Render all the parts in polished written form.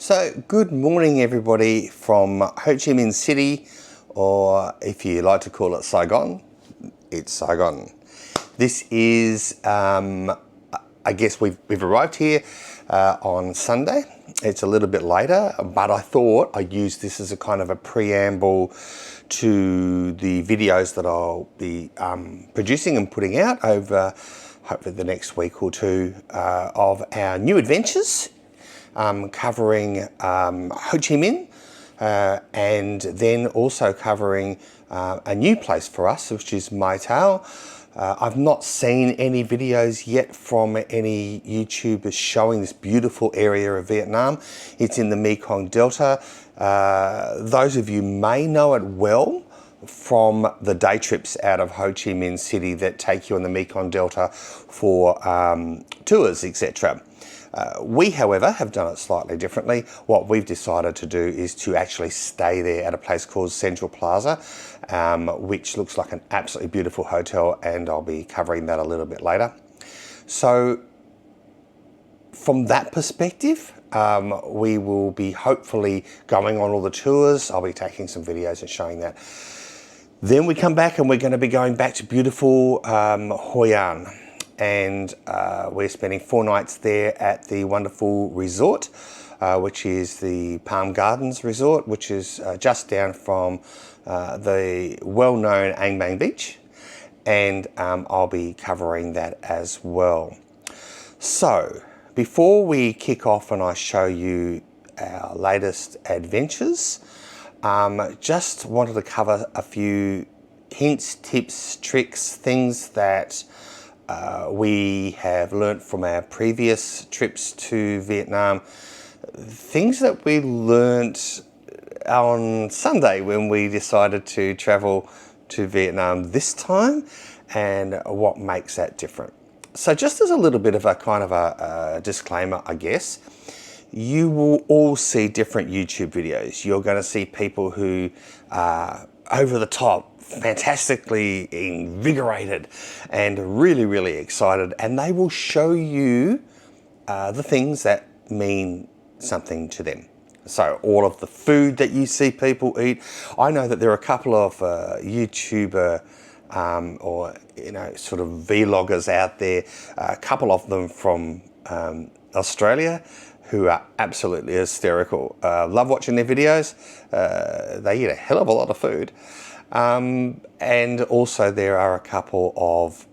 So good morning everybody from Ho Chi Minh City, or if you like to call it Saigon, it's Saigon. This is, I guess we've arrived here on Sunday. It's a little bit later, but I thought I'd use this as a kind of a preamble to the videos that I'll be producing and putting out over hopefully the next week or two of our new adventures. Covering Ho Chi Minh and then also covering a new place for us, which is Mai Tao. I've not seen any videos yet from any YouTubers showing this beautiful area of Vietnam. It's in the Mekong Delta. Those of you may know it well from the day trips out of Ho Chi Minh City that take you on the Mekong Delta for tours, etc. We, however, have done it slightly differently. What we've decided to do is to actually stay there at a place called Central Plaza, which looks like an absolutely beautiful hotel, and I'll be covering that a little bit later. So from that perspective, we will be hopefully going on all the tours. I'll be taking some videos and showing that. Then we come back and we're going to be going back to beautiful Hoi An. And we're spending 4 nights there at the wonderful resort, which is the Palm Gardens Resort, which is just down from the well-known Ang Bang Beach, and I'll be covering that as well. So before we kick off and I show you our latest adventures, just wanted to cover a few hints, tips, tricks, things that we have learnt from our previous trips to Vietnam, things that we learnt on Sunday when we decided to travel to Vietnam this time, and what makes that different. So just as a little bit of a kind of a disclaimer, I guess, you will all see different YouTube videos. You're going to see people who are over the top, fantastically invigorated and really excited, and they will show you the things that mean something to them. So all of the food that you see people eat. I know that there are a couple of YouTuber or sort of vloggers out there, a couple of them from Australia, who are absolutely hysterical. Love watching their videos. They eat a hell of a lot of food. And also there are a couple of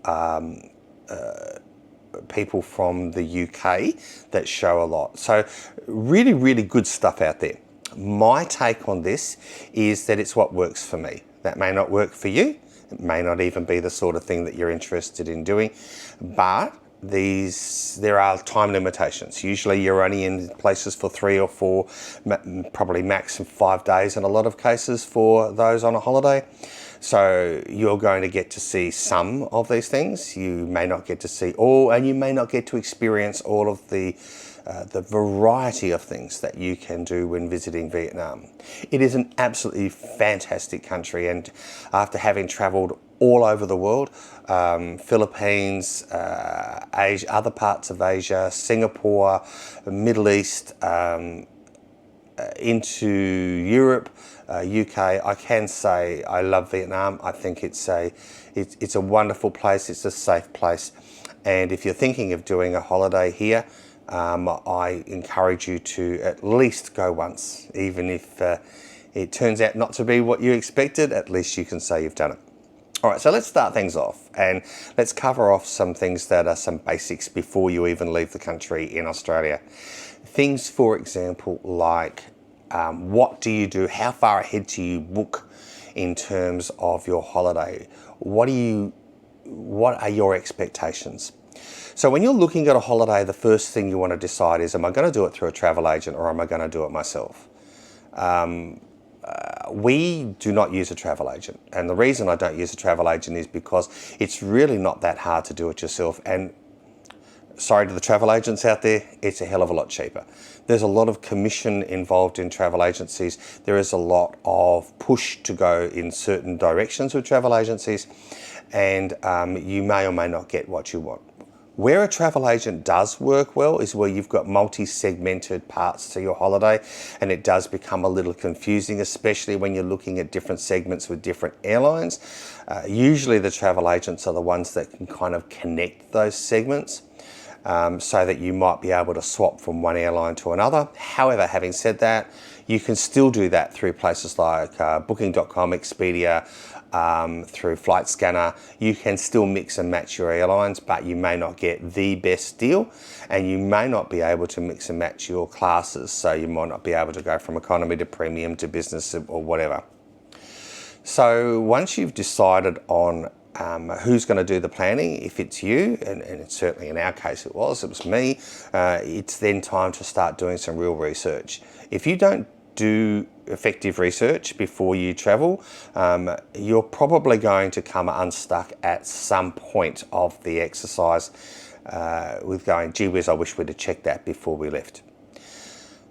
people from the UK that show a lot. So really good stuff out there. My take on this is that it's what works for me. That may not work for you. It may not even be the sort of thing that you're interested in doing, but there are time limitations. Usually you're only in places for 3 or 4, probably maximum 5 days in a lot of cases for those on a holiday. So you're going to get to see some of these things. You may not get to see all, and you may not get to experience all of the variety of things that you can do when visiting Vietnam. It is an absolutely fantastic country, and after having traveled all over the world, Philippines, Asia, other parts of Asia, Singapore, Middle East, into Europe, UK, I can say I love Vietnam. I think it's a wonderful place. It's a safe place, and if you're thinking of doing a holiday here, I encourage you to at least go once. Even if it turns out not to be what you expected, at least you can say you've done it. All right, so let's start things off, and let's cover off some things that are some basics before you even leave the country in Australia. Things, for example, like what do you do? How far ahead do you book in terms of your holiday? What are your expectations? So when you're looking at a holiday, the first thing you want to decide is, am I going to do it through a travel agent or am I going to do it myself? We do not use a travel agent, and the reason I don't use a travel agent is because it's really not that hard to do it yourself, and sorry to the travel agents out there, it's a hell of a lot cheaper. There's a lot of commission involved in travel agencies. There is a lot of push to go in certain directions with travel agencies, and you may or may not get what you want. Where a travel agent does work well is where you've got multi-segmented parts to your holiday, and it does become a little confusing, especially when you're looking at different segments with different airlines. Usually the travel agents are the ones that can kind of connect those segments, so that you might be able to swap from one airline to another. However, having said that, you can still do that through places like Booking.com, Expedia, through Flight Scanner. You can still mix and match your airlines, but you may not get the best deal, and you may not be able to mix and match your classes. So you might not be able to go from economy to premium to business or whatever. So once you've decided on who's going to do the planning, if it's you, and certainly in our case it was me, it's then time to start doing some real research. If you don't do effective research before you travel, you're probably going to come unstuck at some point of the exercise with going, gee whiz, I wish we'd have checked that before we left.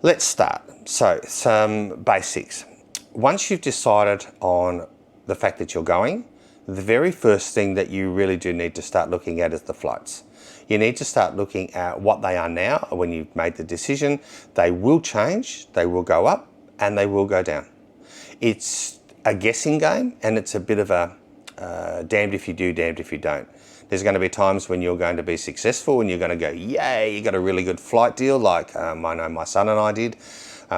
Let's start. So some basics. Once you've decided on the fact that you're going, the very first thing that you really do need to start looking at is the flights. You need to start looking at what they are now when you've made the decision. They will change, they will go up, and they will go down. It's a guessing game, and it's a bit of a damned if you do, damned if you don't. There's going to be times when you're going to be successful and you're going to go, yay, you got a really good flight deal, like I know my son and I did.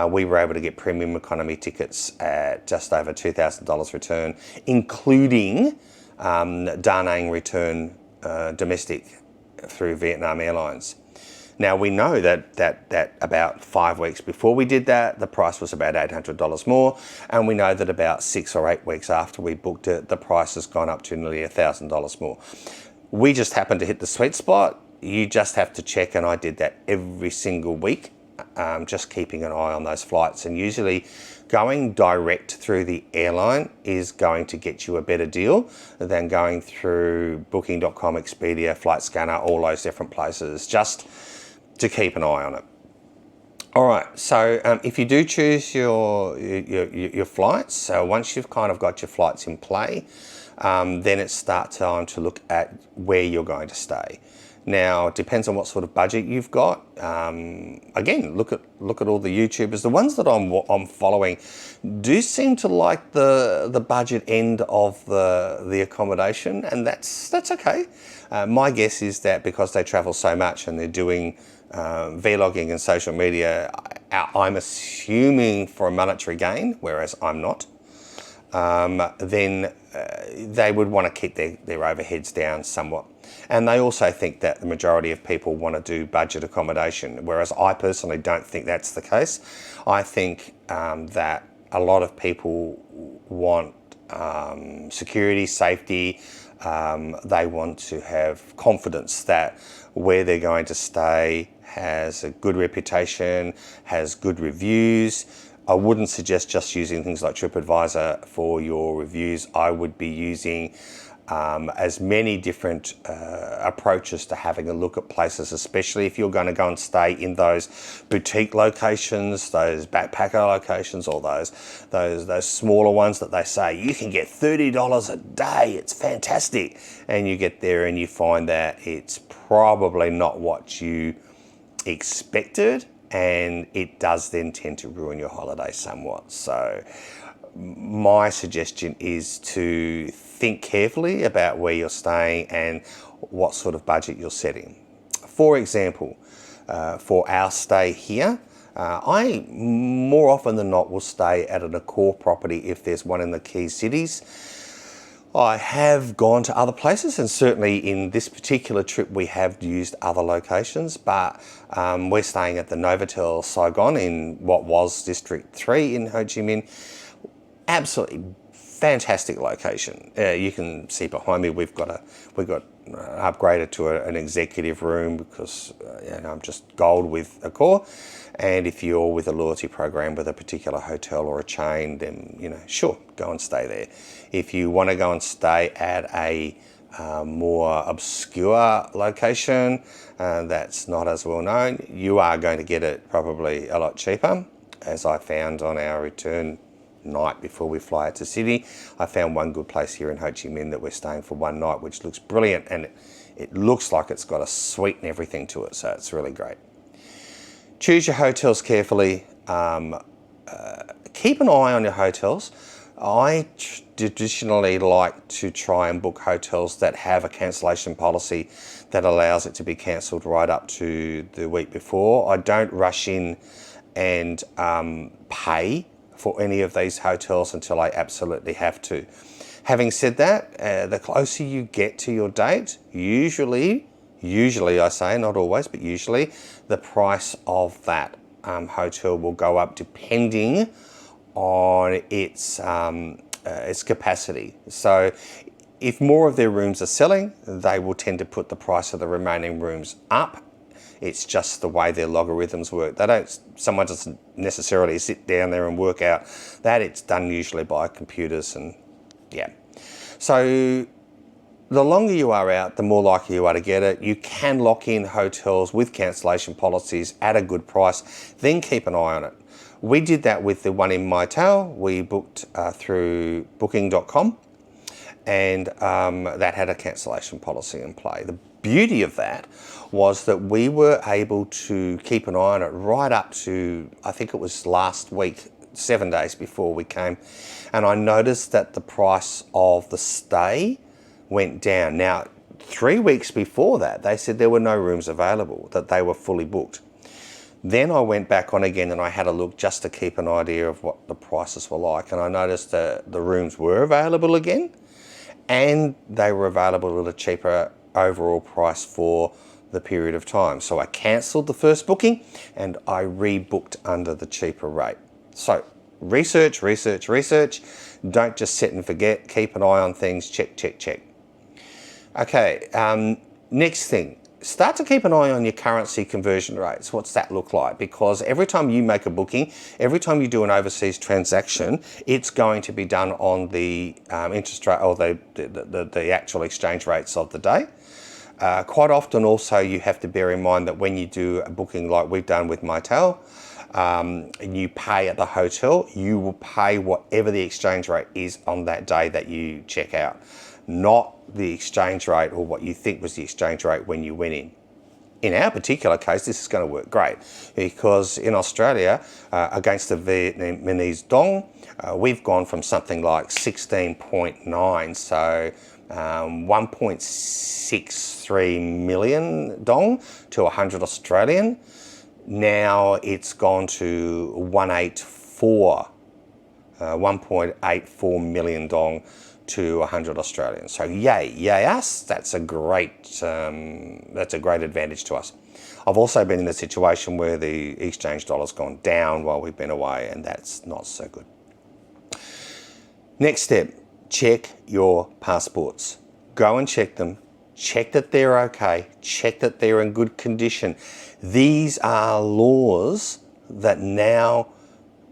We were able to get premium economy tickets at just over $2,000 return, including Da Nang return domestic through Vietnam Airlines. Now we know that about 5 weeks before we did that, the price was about $800 more, and we know that about 6 or 8 weeks after we booked it, the price has gone up to nearly $1,000 more. We just happened to hit the sweet spot. You just have to check, and I did that every single week. Just keeping an eye on those flights, and usually going direct through the airline is going to get you a better deal than going through Booking.com, Expedia, Flight Scanner, all those different places, just to keep an eye on it. All right, so if you do choose your flights, so once you've kind of got your flights in play, then it's start time to look at where you're going to stay. Now, it depends on what sort of budget you've got. Again, look at all the YouTubers. The ones that I'm following do seem to like the budget end of the accommodation, and that's okay. My guess is that because they travel so much and they're doing vlogging and social media, I'm assuming for a monetary gain, whereas I'm not. Then they would want to keep their overheads down somewhat. And they also think that the majority of people want to do budget accommodation, whereas I personally don't think that's the case. I think that a lot of people want security, safety. They want to have confidence that where they're going to stay has a good reputation, has good reviews. I wouldn't suggest just using things like TripAdvisor for your reviews. I would be using as many different approaches to having a look at places, especially if you're going to go and stay in those boutique locations, those backpacker locations, or those smaller ones that they say you can get $30 a day. It's fantastic, and you get there and you find that it's probably not what you expected, and it does then tend to ruin your holiday somewhat. So my suggestion is to think carefully about where you're staying and what sort of budget you're setting. For example, for our stay here, I more often than not will stay at an Accor property if there's one in the key cities. I have gone to other places, and certainly in this particular trip we have used other locations, but we're staying at the Novotel Saigon in what was District 3 in Ho Chi Minh. Absolutely fantastic location. You can see behind me we've got upgraded to an executive room because I'm just gold with Accor. And if you're with a loyalty program with a particular hotel or a chain, then sure, go and stay there. If you want to go and stay at a more obscure location that's not as well known, you are going to get it probably a lot cheaper. As I found on our return night before we fly out to Sydney, I found one good place here in Ho Chi Minh that we're staying for one night, which looks brilliant, and It looks like it's got a suite and everything to it, so it's really great. Choose your hotels carefully. Keep an eye on your hotels. I traditionally like to try and book hotels that have a cancellation policy that allows it to be cancelled right up to the week before. I don't rush in and pay for any of these hotels until I absolutely have to. Having said that, the closer you get to your date, usually I say, not always, but usually the price of that hotel will go up depending on its capacity. So if more of their rooms are selling, they will tend to put the price of the remaining rooms up. It's just the way their logarithms work. Someone doesn't necessarily sit down there and work out that. It's done usually by computers, and yeah. So the longer you are out, the more likely you are to get it. You can lock in hotels with cancellation policies at a good price, then keep an eye on it. We did that with the one in Mai Tao. We booked through booking.com, and that had a cancellation policy in play. The beauty of that was that we were able to keep an eye on it right up to, I think it was last week, 7 days before we came, and I noticed that the price of the stay went down. Now, 3 weeks before that, they said there were no rooms available, that they were fully booked. Then I went back on again and I had a look just to keep an idea of what the prices were like, and I noticed that the rooms were available again, and they were available at a cheaper overall price for the period of time. So I cancelled the first booking and I rebooked under the cheaper rate. So research. Don't just sit and forget. Keep an eye on things. Check. Okay, next thing. Start to keep an eye on your currency conversion rates. What's that look like? Because every time you make a booking, every time you do an overseas transaction, it's going to be done on the interest rate or the actual exchange rates of the day. Quite often also you have to bear in mind that when you do a booking like we've done with Mai Tao, and you pay at the hotel, you will pay whatever the exchange rate is on that day that you check out, not the exchange rate or what you think was the exchange rate when you went in. In our particular case, this is going to work great because in Australia, against the Vietnamese dong, we've gone from something like 16.9, so 1.63 million dong to 100 Australian. Now it's gone to 1.84 million dong to 100 Australian. So yay us! That's a great advantage to us. I've also been in a situation where the exchange dollar's gone down while we've been away, and that's not so good. Next step, check your passports. Go and check them. Check that they're okay. Check that they're in good condition. These are laws that now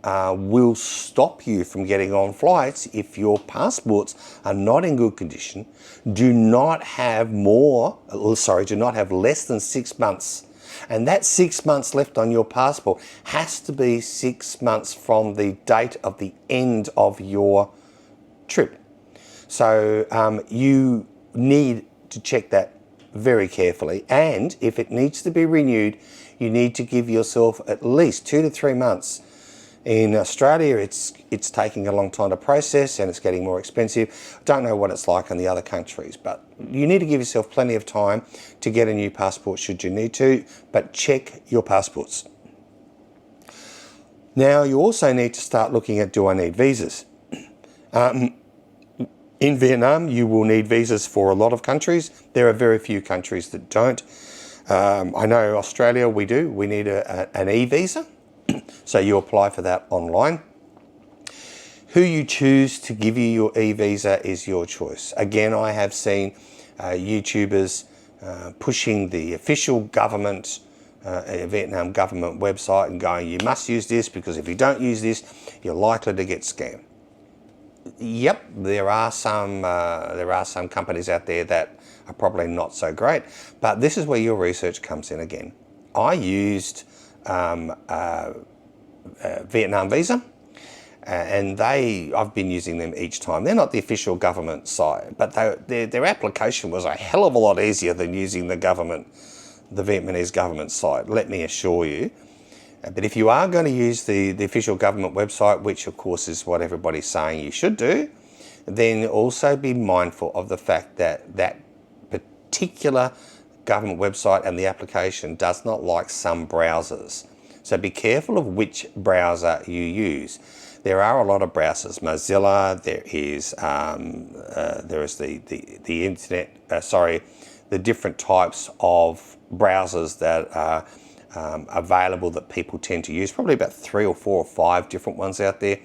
will stop you from getting on flights if your passports are not in good condition, do not have less than 6 months. And that 6 months left on your passport has to be 6 months from the date of the end of your trip. So you need to check that very carefully. And if it needs to be renewed, you need to give yourself at least 2 to 3 months. In Australia, it's taking a long time to process and it's getting more expensive. Don't know what it's like in the other countries, but you need to give yourself plenty of time to get a new passport should you need to, but check your passports. Now, you also need to start looking at, do I need visas? In Vietnam, you will need visas for a lot of countries. There are very few countries that don't. I know Australia, we do. We need an e-visa. So you apply for that online. Who you choose to give you your e-visa is your choice. Again, I have seen YouTubers pushing the official government, Vietnam government website and going, you must use this because if you don't use this, you're likely to get scammed. Yep, there are some companies out there that are probably not so great, but this is where your research comes in again. I used Vietnam Visa, and I've been using them each time. They're not the official government site, but their application was a hell of a lot easier than using the Vietnamese government site, let me assure you. But if you are going to use the official government website, which of course is what everybody's saying you should do, then also be mindful of the fact that that particular government website and the application does not like some browsers. So be careful of which browser you use. There are a lot of browsers. Mozilla, there is the internet, the different types of browsers that are available that people tend to use. Probably about 3 or 4 or 5 different ones out there.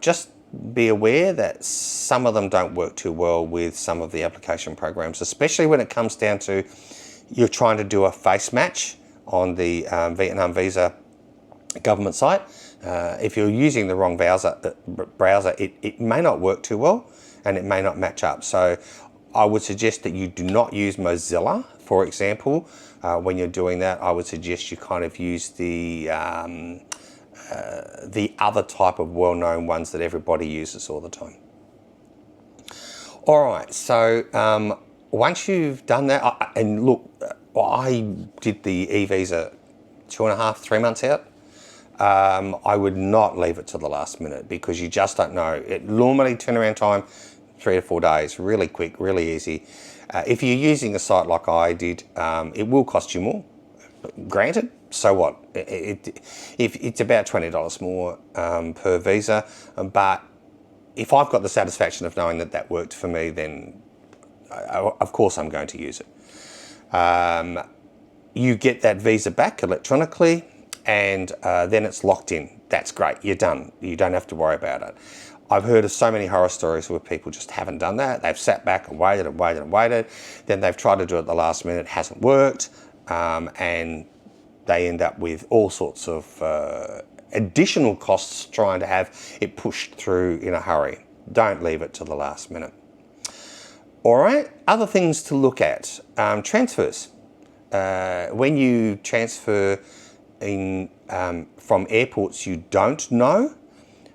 Just be aware that some of them don't work too well with some of the application programs, especially when it comes down to you're trying to do a face match on the Vietnam Visa government site. If you're using the wrong browser, it may not work too well and it may not match up. So I would suggest that you do not use Mozilla, for example. When you're doing that, I would suggest you kind of use the other type of well-known ones that everybody uses all the time. All right, so once you've done that, and look, I did the e-visa 2.5, 3 months out. I would not leave it to the last minute because you just don't know. It normally turnaround time 3 to 4 days, really quick, really easy. If you're using a site like I did, it will cost you more. Granted, so what? It's about $20 more per visa, but if I've got the satisfaction of knowing that that worked for me, then of course I'm going to use it. You get that visa back electronically, and then it's locked in. That's great, you're done. You don't have to worry about it. I've heard of so many horror stories where people just haven't done that. They've sat back and waited and waited and waited. Then they've tried to do it at the last minute, it hasn't worked, and they end up with all sorts of additional costs trying to have it pushed through in a hurry. Don't leave it to the last minute. All right, other things to look at. Transfers. When you transfer from airports you don't know,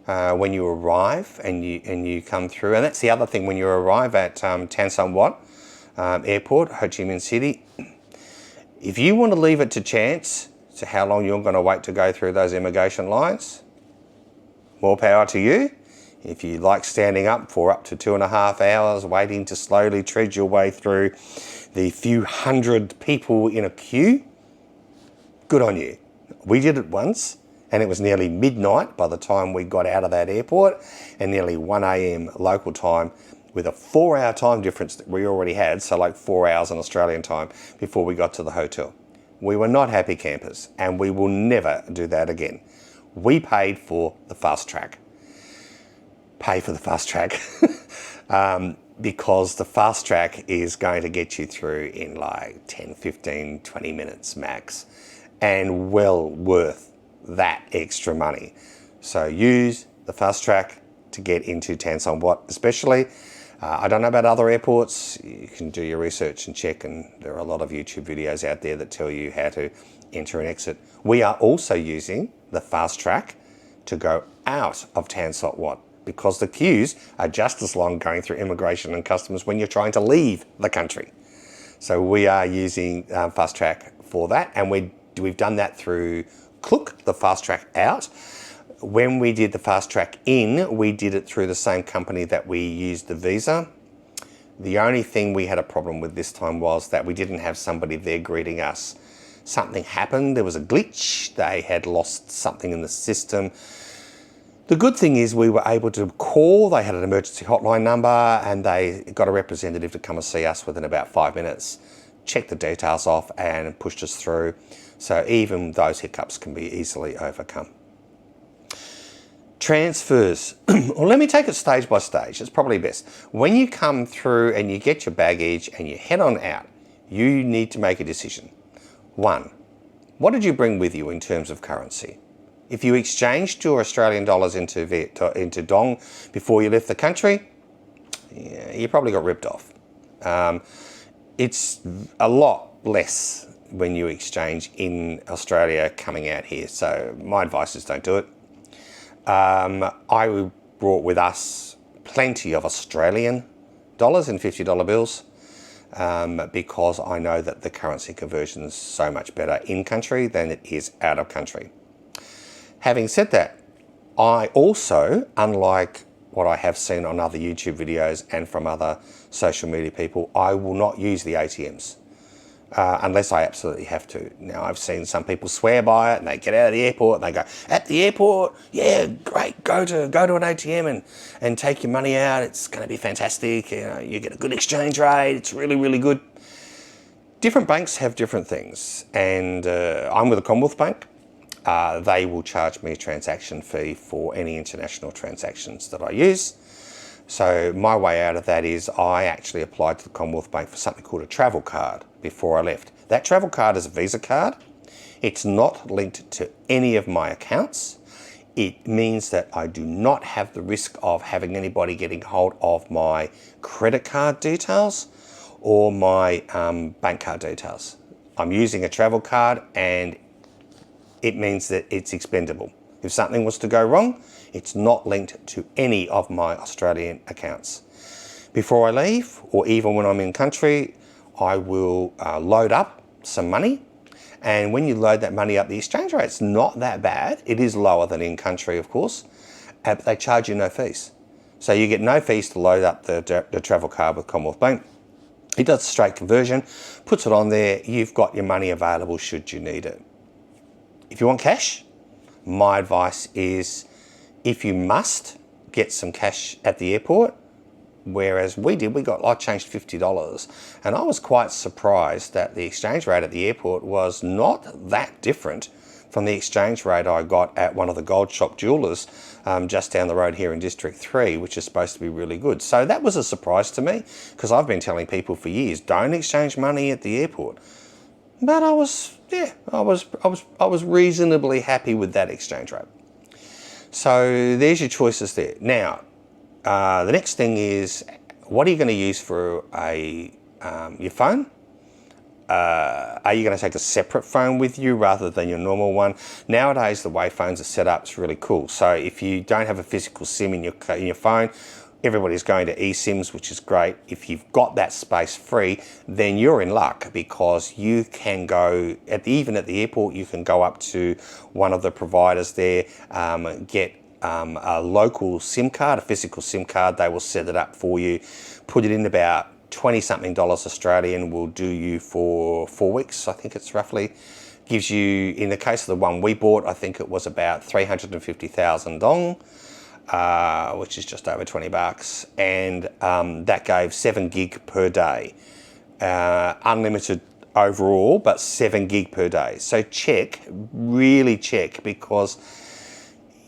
when you arrive and you come through, and that's the other thing, when you arrive at Tan Son Wat Airport, Ho Chi Minh City, if you want to leave it to chance to how long you're going to wait to go through those immigration lines, more power to you. If you like standing up for up to 2.5 hours waiting to slowly tread your way through the few hundred people in a queue, good on you. We did it once, and it was nearly midnight by the time we got out of that airport, and nearly 1 a.m. local time, with a 4-hour time difference that we already had, so like 4 hours in Australian time before we got to the hotel. We were not happy campers, and we will never do that again. We paid for the fast track. Pay for the fast track. Because the fast track is going to get you through in like 10, 15, 20 minutes max, and well worth that extra money. So use the fast track to get into Tan Son Wat especially. I don't know about other airports. You can do your research and check, and there are a lot of YouTube videos out there that tell you how to enter and exit. We are also using the fast track to go out of Tan Son Wat, because the queues are just as long going through immigration and customs when you're trying to leave the country. So we are using fast track for that, and we've done that through Klook, the fast track out. When we did the fast track in, we did it through the same company that we used the visa. The only thing we had a problem with this time was that we didn't have somebody there greeting us. Something happened, there was a glitch, they had lost something in the system. The good thing is we were able to call, they had an emergency hotline number, and they got a representative to come and see us within about 5 minutes, checked the details off and pushed us through. So even those hiccups can be easily overcome. Transfers. Well, let me take it stage by stage. It's probably best. When you come through and you get your baggage and you head on out, you need to make a decision. 1, what did you bring with you in terms of currency? If you exchanged your Australian dollars into dong before you left the country, you probably got ripped off. It's a lot less when you exchange in Australia coming out here. So my advice is don't do it. I brought with us plenty of Australian dollars in $50 bills because I know that the currency conversion is so much better in country than it is out of country. Having said that, I also, unlike what I have seen on other YouTube videos and from other social media people, I will not use the ATMs. Unless I absolutely have to. Now, I've seen some people swear by it and they get out of the airport and they go, at the airport, yeah, great, go to an ATM and take your money out. It's going to be fantastic. You know, you get a good exchange rate. It's really, really good. Different banks have different things. And I'm with a Commonwealth Bank. They will charge me a transaction fee for any international transactions that I use. So my way out of that is I actually applied to the Commonwealth Bank for something called a travel card before I left. That travel card is a Visa card. It's not linked to any of my accounts. It means that I do not have the risk of having anybody getting hold of my credit card details or my bank card details. I'm using a travel card and it means that it's expendable. If something was to go wrong, it's not linked to any of my Australian accounts. Before I leave, or even when I'm in country, I will load up some money. And when you load that money up, the exchange rate's not that bad. It is lower than in country, of course, but they charge you no fees. So you get no fees to load up the travel card with Commonwealth Bank. It does straight conversion, puts it on there. You've got your money available should you need it. If you want cash, my advice is if you must get some cash at the airport, whereas I changed $50 and I was quite surprised that the exchange rate at the airport was not that different from the exchange rate I got at one of the Gold Shop jewellers just down the road here in District 3, which is supposed to be really good. So that was a surprise to me because I've been telling people for years, don't exchange money at the airport. But I was reasonably happy with that exchange rate. So there's your choices there. Now, the next thing is, what are you going to use for your phone? Are you going to take a separate phone with you rather than your normal one? Nowadays, the way phones are set up is really cool. So if you don't have a physical SIM in your phone, everybody's going to eSIMs, which is great. If you've got that space free, then you're in luck because you can go, even at the airport, you can go up to one of the providers there, get a local SIM card, a physical SIM card. They will set it up for you, put it in about $20-something Australian, will do you for 4 weeks. I think it's roughly, gives you, in the case of the one we bought, I think it was about 350,000 dong. Which is just over $20, and that gave 7 gig per day, unlimited overall, but 7 gig per day. So really check, because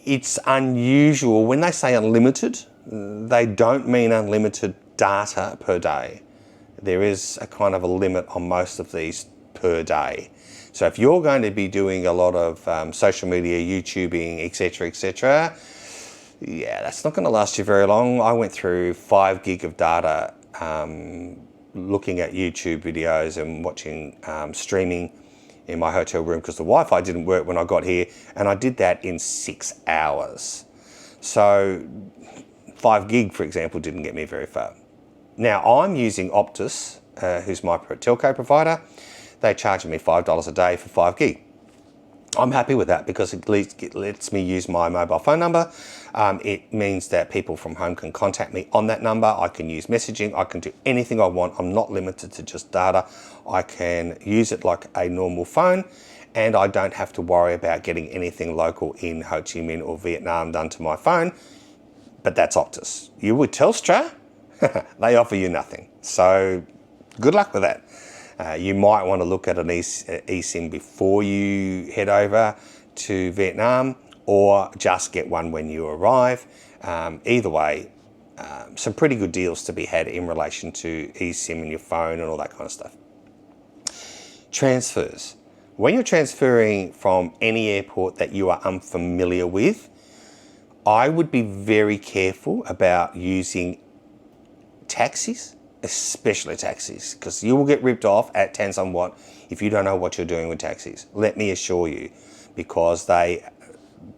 it's unusual when they say unlimited. They don't mean unlimited data per day. There is a kind of a limit on most of these per day. So if you're going to be doing a lot of social media, YouTubing, etc., yeah, that's not going to last you very long. I went through 5 gig of data looking at YouTube videos and watching streaming in my hotel room because the Wi-Fi didn't work when I got here, and I did that in 6 hours. So 5 gig, for example, didn't get me very far. Now, I'm using Optus, who's my telco provider. They charge me $5 a day for 5 gig. I'm happy with that because it lets me use my mobile phone number. It means that people from home can contact me on that number. I can use messaging. I can do anything I want. I'm not limited to just data. I can use it like a normal phone, and I don't have to worry about getting anything local in Ho Chi Minh or Vietnam done to my phone. But that's Optus. You with Telstra, they offer you nothing. So good luck with that. You might want to look at an eSIM before you head over to Vietnam, or just get one when you arrive. Either way, some pretty good deals to be had in relation to eSIM and your phone and all that kind of stuff. Transfers. When you're transferring from any airport that you are unfamiliar with, I would be very careful about using taxis, especially taxis, because you will get ripped off at Tan Son Wat if you don't know what you're doing with taxis. Let me assure you, because they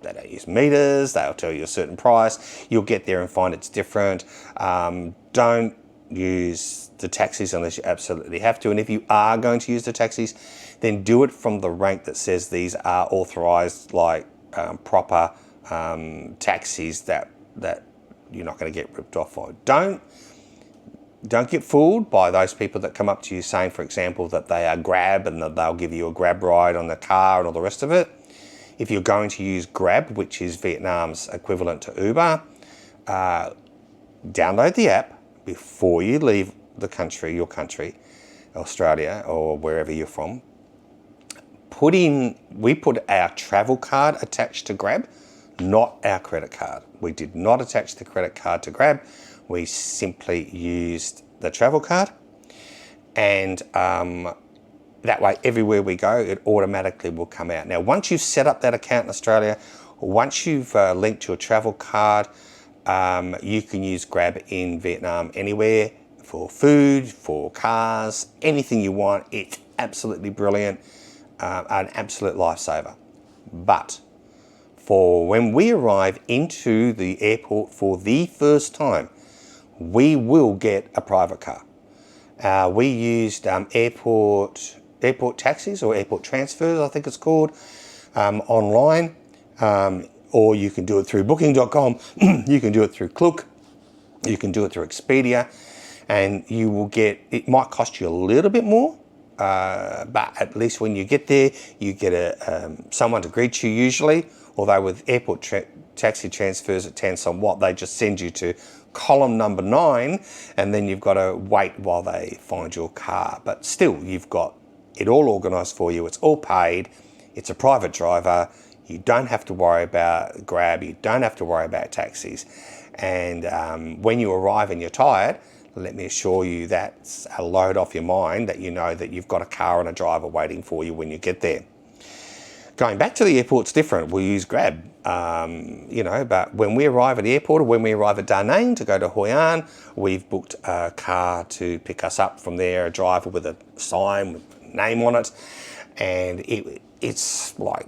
they don't use meters, they'll tell you a certain price. You'll get there and find it's different. Don't use the taxis unless you absolutely have to. And if you are going to use the taxis, then do it from the rank that says these are authorized, like proper taxis that you're not going to get ripped off on. Don't get fooled by those people that come up to you saying, for example, that they are Grab and that they'll give you a Grab ride on the car and all the rest of it. If you're going to use Grab, which is Vietnam's equivalent to Uber, download the app before you leave the country, your country, Australia or wherever you're from. We put our travel card attached to Grab, not our credit card. We did not attach the credit card to Grab. We simply used the travel card, and that way everywhere we go it automatically will come out. Now once you've set up that account in Australia, once you've linked your travel card, you can use Grab in Vietnam anywhere for food, for cars, anything you want. It's absolutely brilliant, an absolute lifesaver. But for when we arrive into the airport for the first time, we will get a private car. We used airport taxis or airport transfers, I think it's called, online, or you can do it through booking.com, you can do it through Klook, you can do it through Expedia, and you will get, it might cost you a little bit more, but at least when you get there, you get someone to greet you usually, although with airport taxi transfers at Tan Son Wat, they just send you to column number 9, and then you've got to wait while they find your car. But still, you've got it all organised for you. It's all paid. It's a private driver. You don't have to worry about Grab. You don't have to worry about taxis. And when you arrive and you're tired, let me assure you that's a load off your mind, that you know that you've got a car and a driver waiting for you when you get there. Going back to the airport's different. We use Grab, but when we arrive at the airport, or when we arrive at Da Nang to go to Hoi An, we've booked a car to pick us up from there, a driver with a sign with a name on it, and it's like,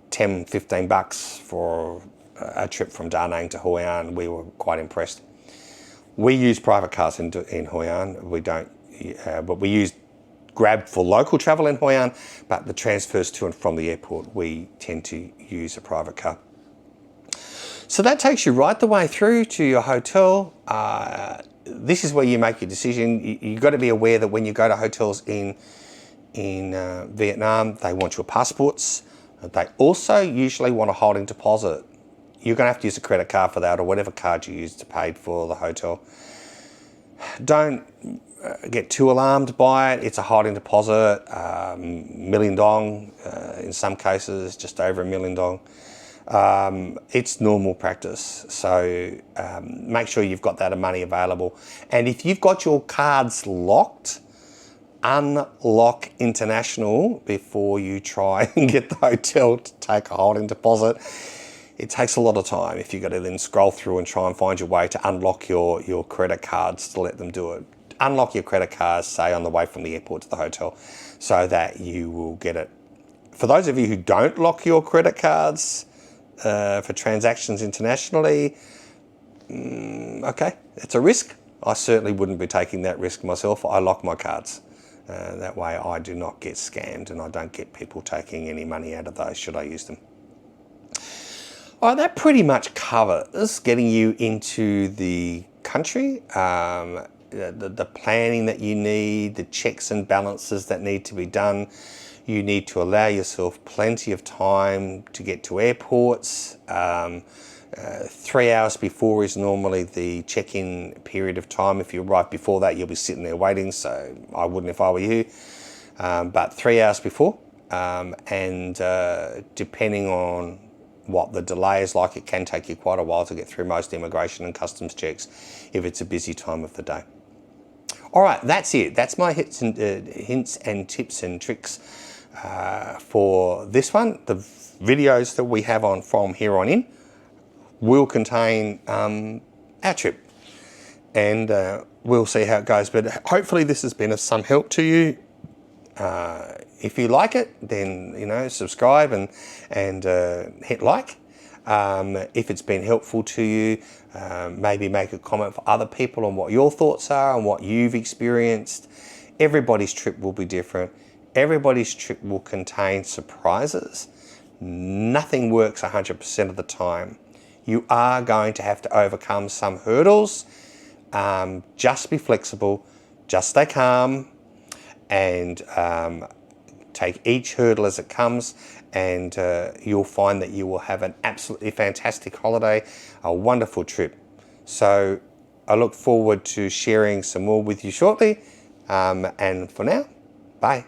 10, 15 bucks for a trip from Da Nang to Hoi An. We were quite impressed. We use private cars in Hoi An. We don't, but we use Grab for local travel in Hoi An, but the transfers to and from the airport, we tend to use a private car. So that takes you right the way through to your hotel. This is where you make your decision. You've got to be aware that when you go to hotels in Vietnam, they want your passports. They also usually want a holding deposit. You're going to have to use a credit card for that, or whatever card you use to pay for the hotel. Don't get too alarmed by it. It's a holding deposit, million dong, in some cases just over $1 million. It's normal practice, so make sure you've got that money available. And if you've got your cards locked, unlock International before you try and get the hotel to take a holding deposit. It takes a lot of time if you've got to then scroll through and try and find your way to unlock your credit cards to let them do it. Unlock your credit cards, say, on the way from the airport to the hotel, so that you will get it. For those of you who don't lock your credit cards for transactions internationally, okay, it's a risk. I certainly wouldn't be taking that risk myself. I lock my cards. That way I do not get scammed, and I don't get people taking any money out of those should I use them. All right, that pretty much covers getting you into the country, the planning that you need, the checks and balances that need to be done. You need to allow yourself plenty of time to get to airports. 3 hours before is normally the check-in period of time. If you arrive before that, you'll be sitting there waiting, so I wouldn't if I were you. But 3 hours before, and depending on what the delay is like, it can take you quite a while to get through most immigration and customs checks if it's a busy time of the day. All right, that's it. That's my hints and tips and tricks for this one. The videos that we have on from here on in will contain our trip, and we'll see how it goes. But hopefully this has been of some help to you. If you like it, then, you know, subscribe and hit like. If it's been helpful to you, maybe make a comment for other people on what your thoughts are and what you've experienced. Everybody's trip will be different. Everybody's trip will contain surprises. Nothing works 100% of the time. You are going to have to overcome some hurdles. Just be flexible, just stay calm, and take each hurdle as it comes, and you'll find that you will have an absolutely fantastic holiday, a wonderful trip. So I look forward to sharing some more with you shortly, and for now, bye.